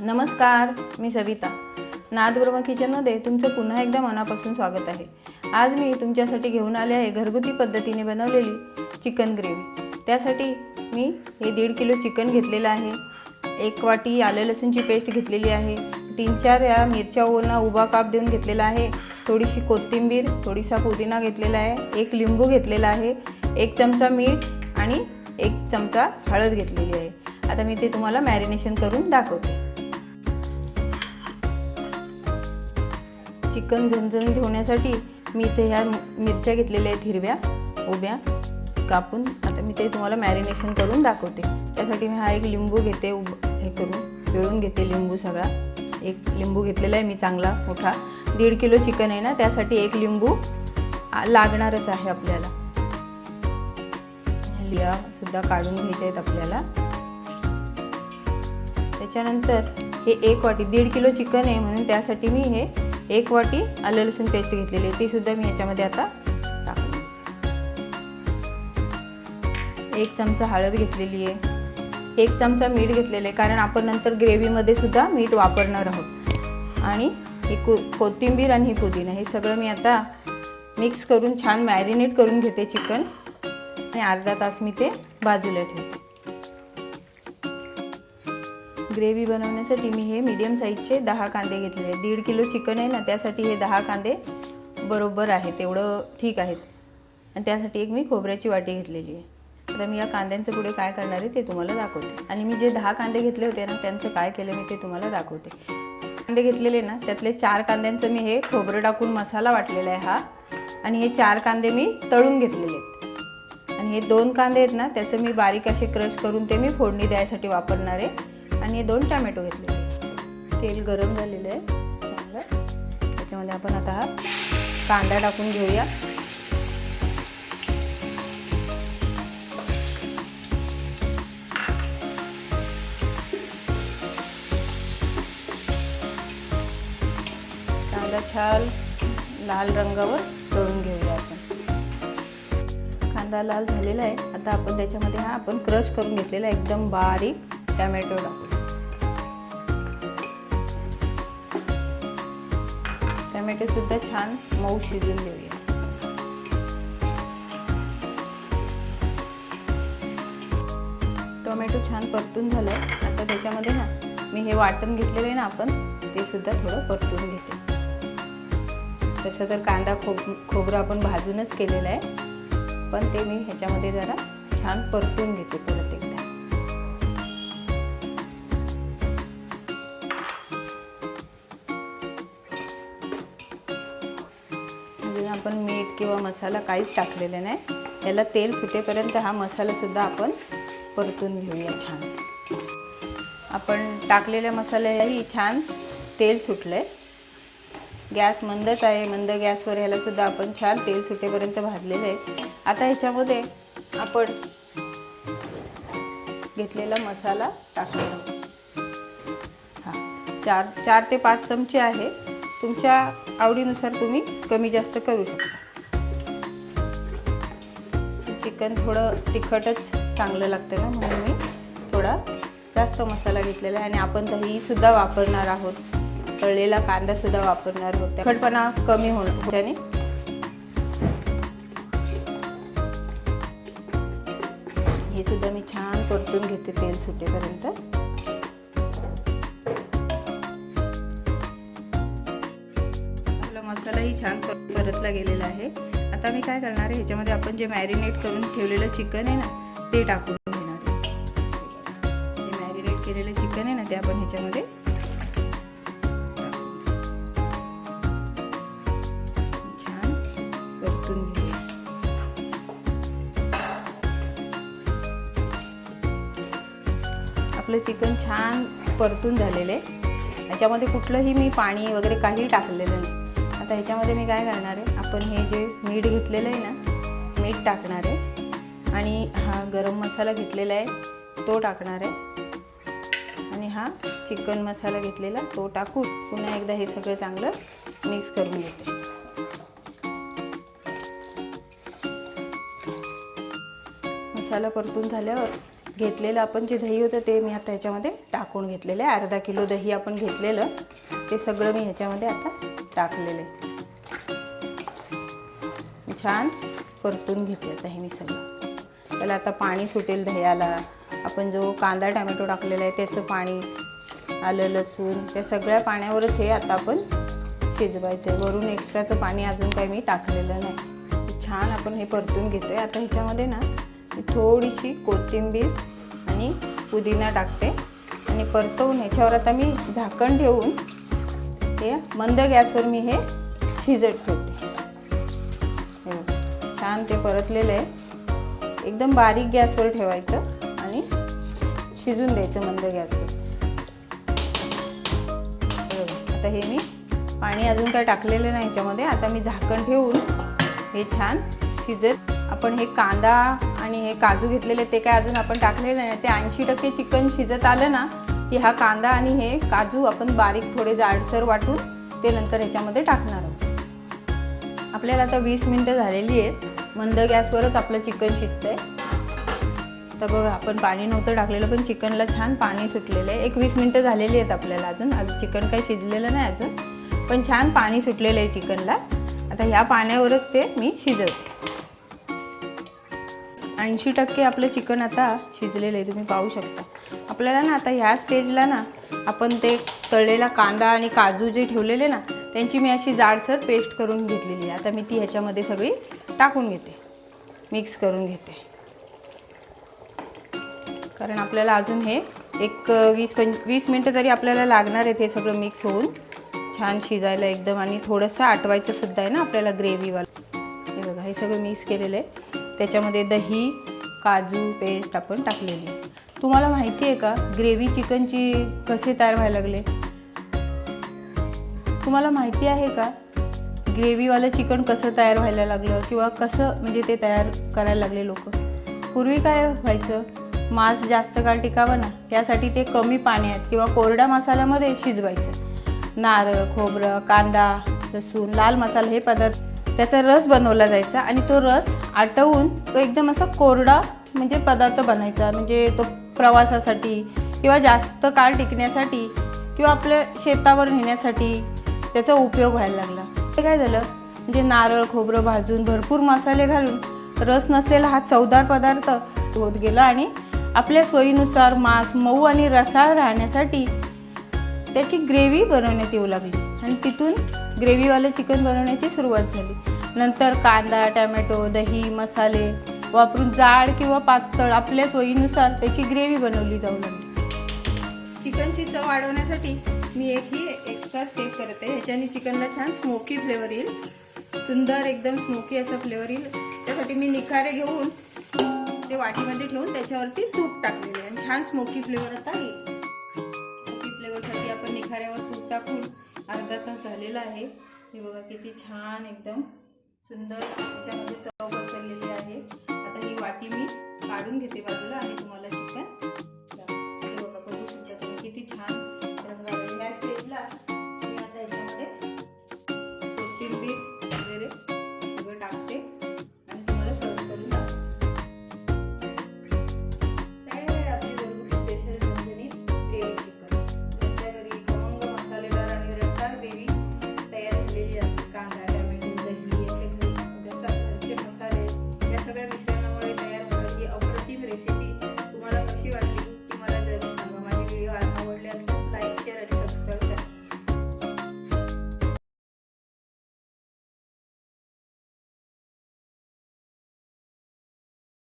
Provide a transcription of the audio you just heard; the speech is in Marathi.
नमस्कार, मी सविता. नादब्रह्म किचनमध्ये तुमचं पुन्हा एकदा मनापासून स्वागत आहे. आज मी तुमच्यासाठी घेऊन आले आहे घरगुती पद्धतीने बनवलेली चिकन ग्रेव्ही. त्यासाठी मी हे 1.5 किलो चिकन घेतलेलं आहे. 1 वाटी आलं लसूणची पेस्ट घेतलेली आहे. 3-4 या मिरच्या ओलना उभा काप देऊन घेतलेला आहे. थोडीशी कोथिंबीर, थोडीसा पुदिना घेतलेला आहे. 1 लिंबू घेतलेला आहे. 1 चमचा मीठ आणि 1 चमचा हळद घेतलेली आहे. आता मी ते तुम्हाला मॅरिनेशन करून दाखवते. चिकन झणझणीत होण्यासाठी मी इथे ह्या मिरच्या घेतलेल्या आहेत हिरव्या उभ्या कापून. आता मी ते तुम्हाला मॅरिनेशन करून दाखवते. त्यासाठी मी हा 1 लिंबू घेते, हे करून पिळून घेते लिंबू सगळा. 1 लिंबू घेतलेला आहे मी चांगला मोठा. 1.5 किलो चिकन आहे ना, त्यासाठी 1 लिंबू लागणारच आहे आपल्याला. लिया सुद्धा काढून घ्यायचे आहेत आपल्याला. त्याच्यानंतर हे 1 वाटी 1.5 किलो चिकन आहे म्हणून त्यासाठी मी हे 1 वाटी आलं लसूण पेस्ट घेतलेली आहे. ती सुद्धा मी ह्याच्यामध्ये आता टाकून देते. 1 चमचा हळद घेतलेली आहे. 1 चमचा मीठ घेतलेलं आहे, कारण आपण नंतर ग्रेव्हीमध्ये सुद्धा मीठ वापरणार आहोत. आणि ही कोथिंबीर आणि ही पुदिना हे सगळं मी आता मिक्स करून छान मॅरिनेट करून घेते चिकन. आणि अर्धा तास मी ते बाजूला ठेवते. ग्रेव्ही बनवण्यासाठी मी हे मीडियम साईजचे 10 कांदे घेतलेले आहेत. 1.5 किलो चिकन आहे ना, त्यासाठी हे 10 कांदे बरोबर आहेत, तेवढं ठीक आहेत. आणि त्यासाठी एक मी खोबऱ्याची वाटी घेतलेली आहे. तर मी या कांद्यांचं पुढे काय करणार आहे ते तुम्हाला दाखवते. आणि मी जे 10 कांदे घेतले होते ना, त्यांचं काय केलं मी ते तुम्हाला दाखवते. कांदे घेतलेले ना, त्यातले 4 कांद्यांचं मी हे खोबरं टाकून मसाला वाटलेला आहे हा. आणि हे 4 कांदे मी तळून घेतलेले आहेत. आणि हे 2 कांदे आहेत ना, त्याचं मी बारीक असे क्रश करून ते मी फोडणी द्यायसाठी वापरणार आहे. आणि हे 2 टोमॅटो घेतलेले. तेल गरम झालेलं आहे चांगलं. त्याच्यामध्ये आपण आता हा कांदा टाकून घेऊया. कांदा छान लाल रंगावर तळून घेऊया आपण. कांदा लाल झालेला आहे. आता आपण त्याच्यामध्ये हा आपण क्रश करून घेतलेला एकदम बारीक टोमॅटो टाकू. टोमॅटो सुद्धा छान मऊ शिजून घेऊया. टोमॅटो छान परतून झालाय. आता त्याच्यामध्ये ना मी हे वाटण घेतलेलं आहे ना आपण, ते सुद्धा थोडं परतून घेते. तसं तर कांदा खोबरं आपण भाजूनच केलेलं आहे, पण ते मी ह्याच्यामध्ये जरा छान परतून घेते परत एकदा. आपण मीठ किंवा मसाला काहीच टाकलेला नाही. याला तेल सुटेपर्यंत हा मसाला सुद्धा आपण परतून घेऊया छान. आपण टाकलेल्या मसाल्यालाही छान तेल सुटलंय. गॅस मंदच आहे. मंद गॅसवर ह्याला सुद्धा आपण छान तेल सुटेपर्यंत भाजलेलं आहे. आता ह्याच्यामध्ये आपण घेतलेला मसाला टाकलेला. हा 4 ते 5 चमचे आहे. तुमच्या आवडीनुसार तुम्ही कमी जास्त करू शकता. चिकन थोडं तिखटच चांगलं लागतं ना, म्हणून मी थोडा जास्त मसाला घेतलेला आहे. आणि आपण दही सुद्धा वापरणार आहोत, तळलेला कांदा सुद्धा वापरणार आहोत. तिखटपणा कमी होण्याने हे सुद्धा मी छान परतून घेते तेल सुटेपर्यंत. मसालाही छान परतला गेलेला आहे. आता मी काय करणार आहे, ह्याच्यामध्ये आपण जे मॅरिनेट करून ठेवलेलं चिकन आहे ना, ते टाकून घेणार आहे. हे मॅरिनेट केलेलं चिकन आहे ना, ते आपण ह्याच्यामध्ये छान परतून घेऊया. आपलं चिकन छान परतून झालेलं आहे. ह्याच्यामध्ये कुठलंही मी पाणी वगैरे काही टाकलेलं नाही. आता ह्याच्यामध्ये मी काय करणार आहे, आपण हे जे मीठ घेतलेलं आहे ना, मीठ टाकणार आहे. आणि हा गरम मसाला घेतलेला आहे तो टाकणार आहे. आणि हा चिकन मसाला घेतलेला तो टाकून पुन्हा एकदा हे सगळं चांगलं मिक्स करून घेते. मसाला परतून झाल्यावर घेतलेलं आपण जे दही होतं ते मी आता ह्याच्यामध्ये टाकून घेतलेलं आहे. अर्धा किलो दही आपण घेतलेलं ते सगळं मी ह्याच्यामध्ये आता टाकलेलं आहे. छान परतून घेतलं आता हे मी सगळं. त्याला आता पाणी सुटेल दह्याला. आपण जो कांदा टोमॅटो टाकलेला आहे त्याचं पाणी, आलं लसूण त्या सगळ्या पाण्यावरच हे आता आपण शिजवायचं आहे. वरून एक्स्ट्राचं पाणी अजून काही मी टाकलेलं नाही. छान आपण हे परतून घेतो आहे. आता ह्याच्यामध्ये ना मी थोडीशी कोथिंबीर आणि पुदिना टाकते आणि परतवून ह्याच्यावर आता मी झाकण ठेवून हे मंद गॅसवर मी हे शिजत ठेवते. छान ते परतलेलं आहे. एकदम बारीक गॅसवर ठेवायचं आणि शिजून द्यायचं मंद गॅसवर. आता हे मी पाणी अजून काय टाकलेलं नाही ह्याच्यामध्ये. आता मी झाकण ठेवून हे छान शिजत. आपण हे कांदा आणि हे काजू घेतलेले ते काय अजून आपण टाकलेलं नाही. ते 80% चिकन शिजत आलं ना की हा कांदा आणि हे काजू आपण बारीक थोडे जाडसर वाटून ते नंतर ह्याच्यामध्ये टाकणार आहोत. आपल्याला आता 20 मिनटं झालेली आहेत. मंद गॅसवरच आपलं चिकन शिजतंय. तर बघा आपण पाणी नव्हतं टाकलेलं पण चिकनला छान पाणी सुटलेलं आहे. 20 मिनटं झालेली आहेत आपल्याला. अजून चिकन काही शिजलेलं नाही अजून, पण छान पाणी सुटलेलं आहे चिकनला. आता ह्या पाण्यावरच ते मी शिजवते. 80% आपलं चिकन आता शिजलेलं आहे, तुम्ही पाहू शकता. आपल्याला ना आता ह्या स्टेजला ना आपण ते तळलेला कांदा आणि काजू जे ठेवलेले ना त्यांची मी अशी जाडसर पेस्ट करून घेतलेली आहे. आता मी ती ह्याच्यामध्ये सगळी टाकून घेते, मिक्स करून घेते. कारण आपल्याला अजून हे एक 20 मिनटं तरी आपल्याला लागणार आहेत हे सगळं मिक्स होऊन छान शिजायला एकदम. आणि थोडंसं आटवायचं सुद्धा आहे ना आपल्याला ग्रेव्हीवाला. हे बघा हे सगळं मिक्स केलेलं आहे. त्याच्यामध्ये दही काजू पेस्ट आपण टाकलेली आहे. तुम्हाला माहिती आहे का ग्रेव्ही चिकनची कसे तयार व्हायला लागले? तुम्हाला माहिती आहे का ग्रेव्हीवालं चिकन कसं तयार व्हायला लागलं किंवा कसं म्हणजे ते तयार करायला लागले लोक? पूर्वी काय व्हायचं, मांस जास्त काळ टिकावं ना यासाठी ते कमी पाण्यात किंवा कोरड्या मसाल्यामध्ये शिजवायचं. नारळ खोबरं कांदा लसूण लाल मसाला हे पदार्थ त्याचा रस बनवला जायचा आणि तो रस आटवून तो एकदम असा कोरडा म्हणजे पदार्थ बनायचा. म्हणजे तो प्रवासासाठी किंवा जास्त काळ टिकण्यासाठी किंवा आपल्या शेतावर नेण्यासाठी त्याचा उपयोग व्हायला लागला. ते काय झालं म्हणजे नारळ खोबरं भाजून भरपूर मसाले घालून रस नसलेला हा चवदार पदार्थ होत गेला आणि आपल्या सोयीनुसार मांस मऊ आणि रसाळ राहण्यासाठी त्याची ग्रेव्ही बनवण्यात येऊ लागली आणि तिथून ग्रेव्हीवालं चिकन बनवण्याची सुरुवात झाली. नंतर कांदा टोमॅटो दही मसाले वापरून जाड किंवा पातळ आपल्या सोयीनुसार त्याची ग्रेव्ही बनवली जाऊ लागली. चिकनची चव वाढवण्यासाठी मी एक एक्स्ट्रा स्टेप करते. ह्याच्याने चिकनला छान स्मोकी फ्लेवर येईल, सुंदर एकदम स्मोकी असा फ्लेवर येईल. त्यासाठी मी निखारे घेऊन ते वाटीमध्ये ठेवून त्याच्यावरती तूप टाकलेले आणि छान स्मोकी फ्लेवर आता येईल. स्मोकी फ्लेवरसाठी आपण निखाऱ्यावर तूप टाकून अर्धा तास झालेला आहे. हे बघा किती छान एकदम सुंदर त्याच्यामध्ये चव पसरलेली आहे. आता ही वाटी मी काढून घेते बाजूला आणि तुम्हाला चिकन